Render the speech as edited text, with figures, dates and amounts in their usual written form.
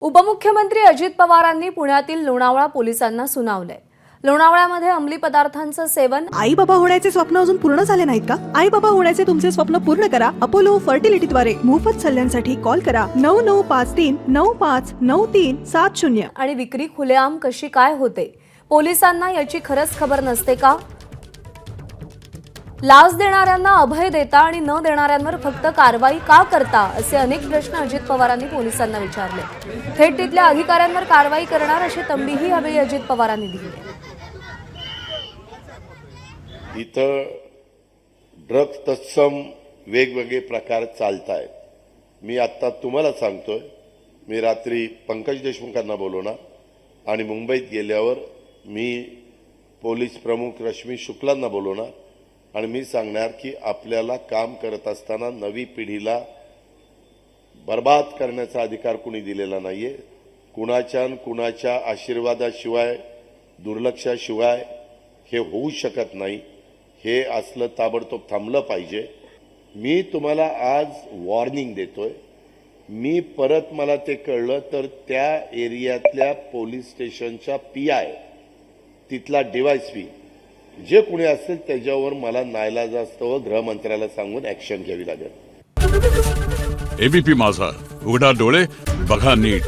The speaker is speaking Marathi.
उपमुख्यमंत्री अजित पवारांनी पुण्यातील लोणावळा पोलिसांना सुनावलंय। लोणावळ्यामध्ये अंमली पदार्थांचं सेवन। आई बाबा होण्याचे स्वप्न अजून पूर्ण झाले नाहीत का? आई बाबा होण्याचे तुमचे स्वप्न पूर्ण करा अपोलो फर्टिलिटीद्वारे। मोफत सल्ल्यांसाठी कॉल करा 9953959370। आणि विक्री खुलेआम कशी काय होते, पोलिसांना याची खरंच खबर नसते का? लाच देणाऱ्यांना अभय देता आणि न देणाऱ्यांवर फक्त कारवाई का करता, असे अनेक प्रश्न अजित पवारांनी पोलिसांना विचारले। थेट तिथल्या अधिकाऱ्यांवर कारवाई करणार अशी तंबीही यावेळी अजित पवारांनी दिली। इथं ड्रग्स तत्सम वेगवेगळे प्रकार चालतायत। मी आता तुम्हाला सांगतोय, मी रात्री पंकज देशमुखांना बोलवणार आणि मुंबईत गेल्यावर मी पोलीस प्रमुख रश्मी शुक्लांना बोलवणार आणि मी सांगणार की आपल्याला काम करत असताना नवी पिढीला बर्बाद करण्याचा अधिकार कुणी दिलेला नाहीये। कुणाच्या आशीर्वादाशिवाय, दुर्लक्षाशिवाय हे होऊ शकत नाही। हे असलं ताबडतोब थांबलं पाहिजे। मी तुम्हाला आज वॉर्निंग देतोय। मी परत मला ते कळलं तर त्या एरियातल्या पोलीस स्टेशनच्या PI, तिथला DYSP जे कुणी असेल त्याच्यावर मला नाईलाजास्तव गृहमंत्र्याला सांगून ऍक्शन घ्यावी लागेल। ABP माझा, उघडा डोळे बघा नीट।